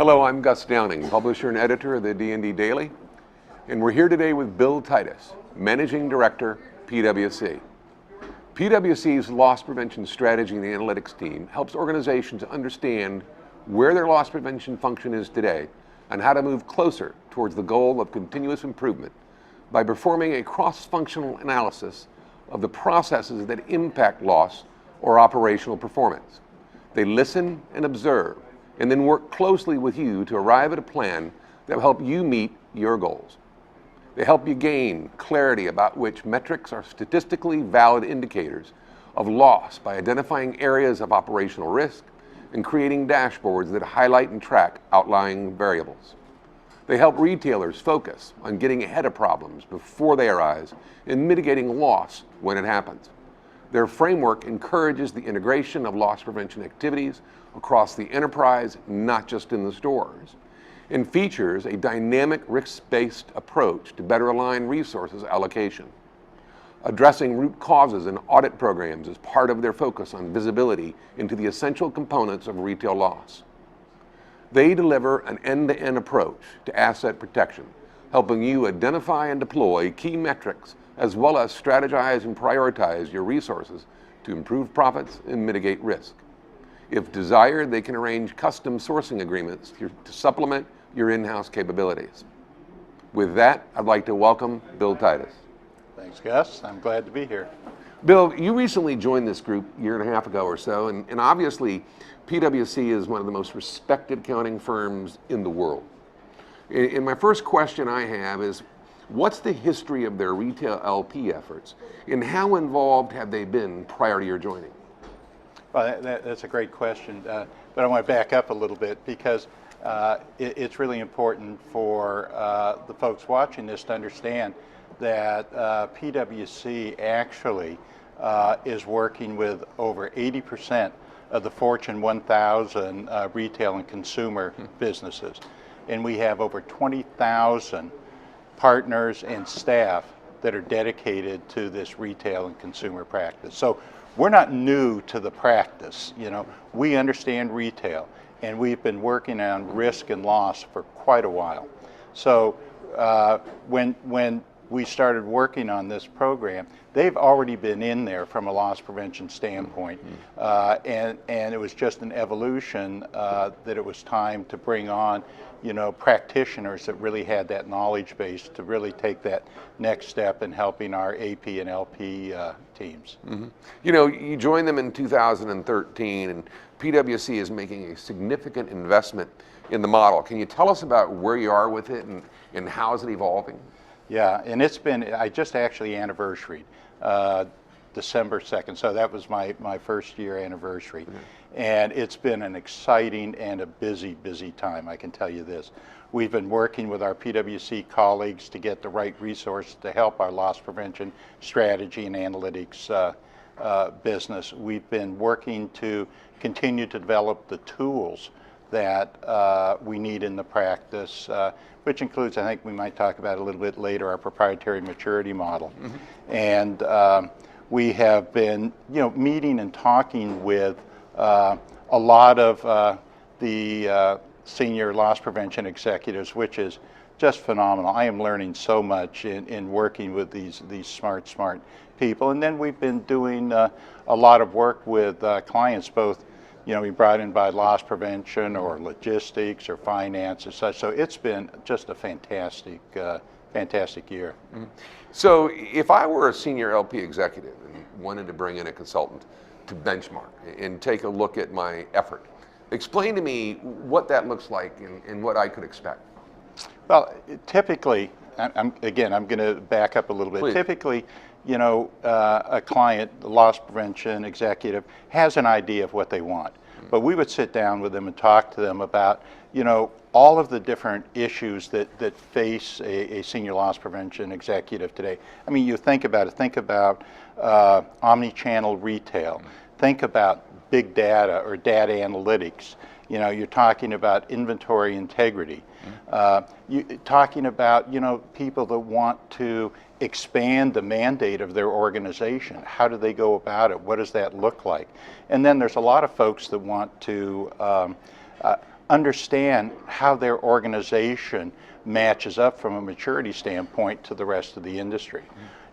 Hello, I'm Gus Downing, publisher and editor of the D&D Daily, and we're here today with Bill Titus, Managing Director, PwC. PwC's loss prevention strategy and analytics team helps organizations understand where their loss prevention function is today and how to move closer towards the goal of continuous improvement by performing a cross-functional analysis of the processes that impact loss or operational performance. They listen and observe and then work closely with you to arrive at a plan that will help you meet your goals. They help you gain clarity about which metrics are statistically valid indicators of loss by identifying areas of operational risk and creating dashboards that highlight and track outlying variables. They help retailers focus on getting ahead of problems before they arise and mitigating loss when it happens. Their framework encourages the integration of loss prevention activities across the enterprise, not just in the stores, and features a dynamic risk-based approach to better align resources allocation. Addressing root causes and audit programs is part of their focus on visibility into the essential components of retail loss. They deliver an end-to-end approach to asset protection, helping you identify and deploy key metrics as well as strategize and prioritize your resources to improve profits and mitigate risk. If desired, they can arrange custom sourcing agreements to supplement your in-house capabilities. With that, I'd like to welcome Bill Titus. Thanks, Gus. I'm glad to be here. Bill, you recently joined this group a year and a half ago or so, and obviously PwC is one of the most respected accounting firms in the world. And my first question I have is, what's the history of their retail LP efforts, and how involved have they been prior to your joining? Well, that's a great question, but I want to back up a little bit because it's really important for the folks watching this to understand that PwC actually is working with over 80% of the Fortune 1000 retail and consumer businesses. And we have over 20,000 partners and staff that are dedicated to this retail and consumer practice. So we're not new to the practice. We understand retail, and we've been working on risk and loss for quite a while. So when we started working on this program, they've already been in there from a loss prevention standpoint, and it was just an evolution that it was time to bring on practitioners that really had that knowledge base to really take that next step in helping our AP and LP teams. Mm-hmm. You joined them in 2013, and PwC is making a significant investment in the model. Can you tell us about where you are with it and how is it evolving? Yeah, and I just actually anniversaried December 2nd, so that was my first year anniversary. Mm-hmm. And it's been an exciting and a busy time, I can tell you this. We've been working with our PwC colleagues to get the right resources to help our loss prevention strategy and analytics business. We've been working to continue to develop the tools that we need in the practice, which includes, I think we might talk about a little bit later, our proprietary maturity model. Mm-hmm. And we have been meeting and talking with a lot of the senior loss prevention executives, which is just phenomenal. I am learning so much in working with these smart people. And then we've been doing a lot of work with clients, both we brought in by loss prevention or logistics or finance and such. So it's been just a fantastic year. Mm-hmm. So if I were a senior LP executive and wanted to bring in a consultant to benchmark and take a look at my effort, explain to me what that looks like and what I could expect. Well, typically, I'm going to back up a little bit. Please. Typically, a client, the loss prevention executive, has an idea of what they want. But we would sit down with them and talk to them about, all of the different issues that face a senior loss prevention executive today. I mean, you think about it. Think about omni-channel retail. Think about big data or data analytics. You're talking about inventory integrity. You're talking about, people that want to expand the mandate of their organization. How do they go about it? What does that look like? And then there's a lot of folks that want to understand how their organization matches up from a maturity standpoint to the rest of the industry.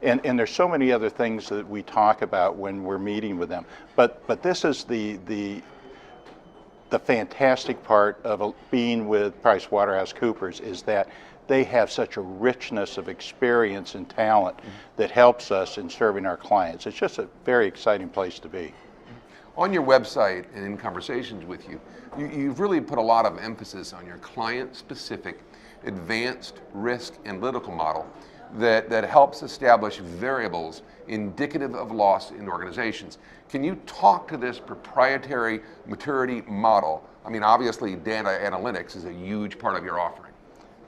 And there's so many other things that we talk about when we're meeting with them. But this is the fantastic part of being with PricewaterhouseCoopers, is that they have such a richness of experience and talent that helps us in serving our clients. It's just a very exciting place to be. On your website and in conversations with you, you've really put a lot of emphasis on your client-specific advanced risk analytical model that helps establish variables indicative of loss in organizations. Can you talk to this proprietary maturity model? I mean, obviously data analytics is a huge part of your offering.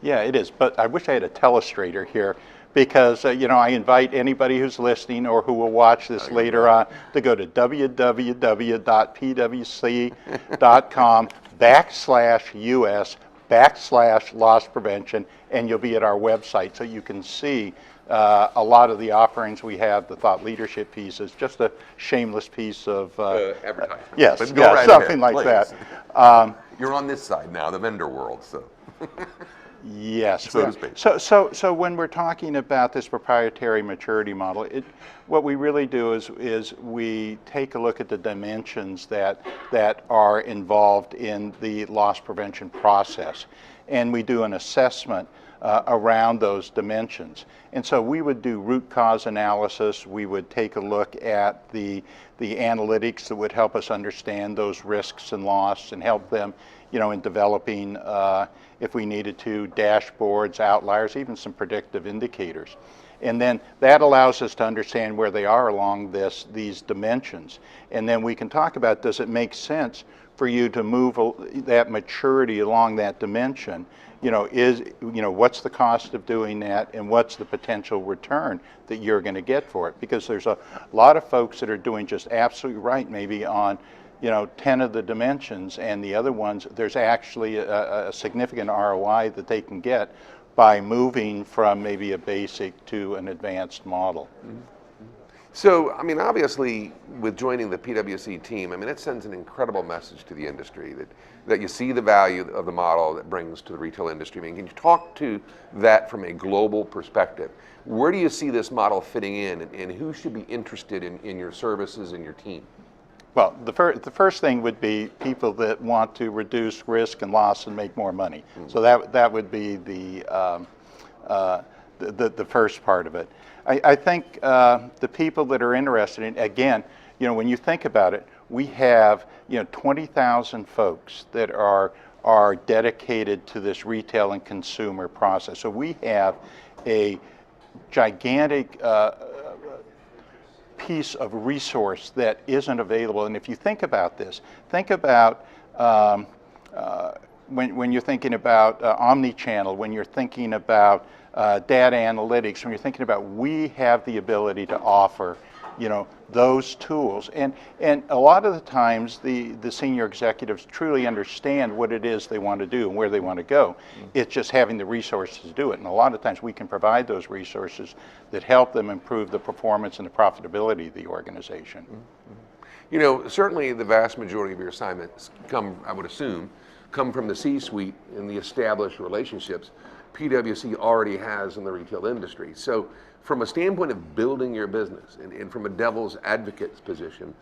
Yeah, it is, but I wish I had a telestrator here, because I invite anybody who's listening or who will watch this later on to go to www.pwc.com/US/loss prevention, and you'll be at our website, so you can see a lot of the offerings we have. The thought leadership piece is just a shameless piece of advertising. Yes, But go yeah, right something ahead, like please. that. You're on this side now, the vendor world, so. Yes. So to speak. So when we're talking about this proprietary maturity model, what we really do is we take a look at the dimensions that are involved in the loss prevention process, and we do an assessment around those dimensions. And so we would do root cause analysis. We would take a look at the analytics that would help us understand those risks and loss, and help them, in developing, if we needed to, dashboards, outliers, even some predictive indicators. And then that allows us to understand where they are along these dimensions. And then we can talk about, does it make sense for you to move that maturity along that dimension? What's the cost of doing that, and what's the potential return that you're going to get for it? Because there's a lot of folks that are doing just absolutely right, maybe on 10 of the dimensions, and the other ones, there's actually a significant ROI that they can get by moving from maybe a basic to an advanced model. So, I mean, obviously, with joining the PwC team, I mean, it sends an incredible message to the industry that you see the value of the model that brings to the retail industry. I mean, can you talk to that from a global perspective? Where do you see this model fitting in, and who should be interested in your services and your team? Well, the first thing would be people that want to reduce risk and loss and make more money. So that would be the first part of it. I think the people that are interested in, again, when you think about it, we have 20,000 folks that are dedicated to this retail and consumer process. So we have a gigantic piece of resource that isn't available. And if you think about this, think about when you're thinking about omni-channel, when you're thinking about data analytics, when you're thinking about, we have the ability to offer those tools. And a lot of the times the senior executives truly understand what it is they want to do and where they want to go. It's just having the resources to do it. And a lot of times we can provide those resources that help them improve the performance and the profitability of the organization. Certainly the vast majority of your assignments I would assume, come from the C-suite and the established relationships PwC already has in the retail industry. So from a standpoint of building your business and from a devil's advocate's position,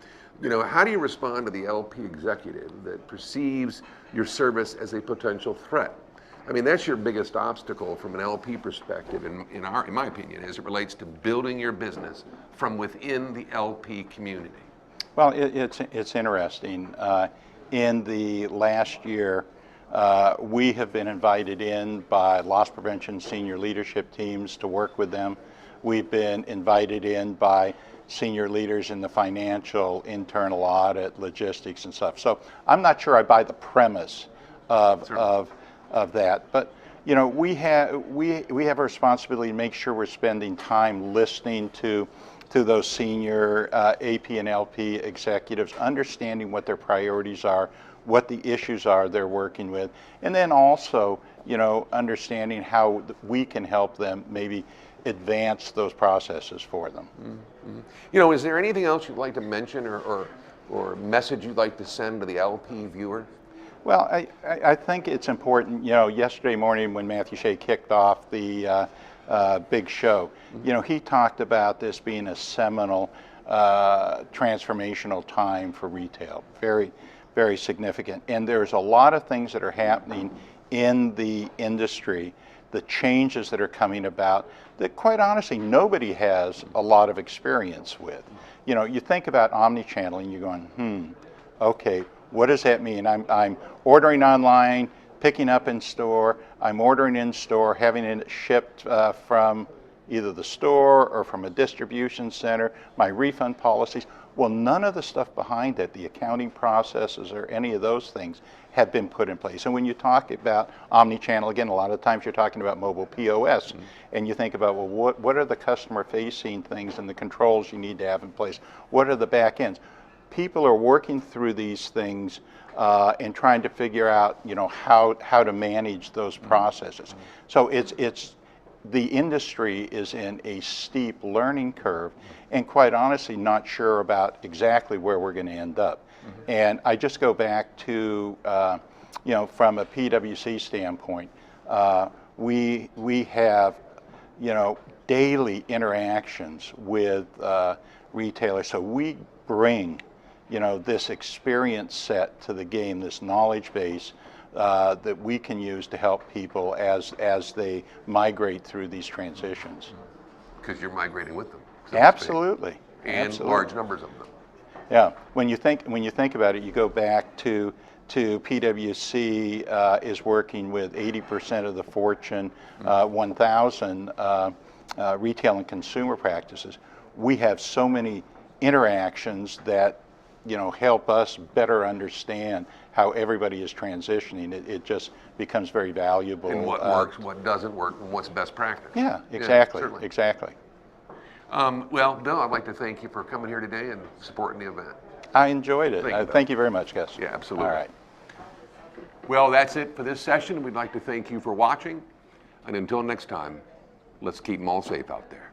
how do you respond to the LP executive that perceives your service as a potential threat? I mean, that's your biggest obstacle from an LP perspective, in my opinion, as it relates to building your business from within the LP community. Well, it's interesting. In the last year, we have been invited in by loss prevention senior leadership teams to work with them. We've been invited in by senior leaders in the financial, internal audit, logistics, and stuff. So I'm not sure I buy the premise of that, but we have a responsibility to make sure we're spending time listening to those senior AP and LP executives, understanding what their priorities are, what the issues are they're working with, and then also, understanding how we can help them maybe advance those processes for them. Mm-hmm. Is there anything else you'd like to mention or message you'd like to send to the LP viewer? Well, I think it's important, yesterday morning when Matthew Shea kicked off the big show, he talked about this being a seminal, transformational time for retail. Very, very significant. And there's a lot of things that are happening in the industry, the changes that are coming about that quite honestly nobody has a lot of experience with. You think about omnichannel and you're going, okay, what does that mean? I'm ordering online, picking up in store, I'm ordering in store, having it shipped from either the store or from a distribution center, my refund policies. Well, none of the stuff behind it, the accounting processes or any of those things, have been put in place. And when you talk about omnichannel, again, a lot of times you're talking about mobile POS, and you think about, well, what are the customer-facing things and the controls you need to have in place? What are the back ends? People are working through these things and trying to figure out, how to manage those processes. So it's the industry is in a steep learning curve, and quite honestly, not sure about exactly where we're going to end up. And I just go back to, from a PwC standpoint, we have, daily interactions with retailers. So we bring, this experience set to the game, this knowledge base that we can use to help people as they migrate through these transitions. Because you're migrating with them. Absolutely. And Absolutely. large numbers of them. Yeah. When you think about it, you go back to PwC is working with 80% of the Fortune 1000 retail and consumer practices. We have so many interactions that help us better understand how everybody is transitioning. It just becomes very valuable. And what works, what doesn't work, and what's best practice. Yeah, exactly. Yeah, exactly. Well, Bill, I'd like to thank you for coming here today and supporting the event. I enjoyed it. Thank you very much, Gus. Yeah, absolutely. All right. Well, that's it for this session. We'd like to thank you for watching. And until next time, let's keep them all safe out there.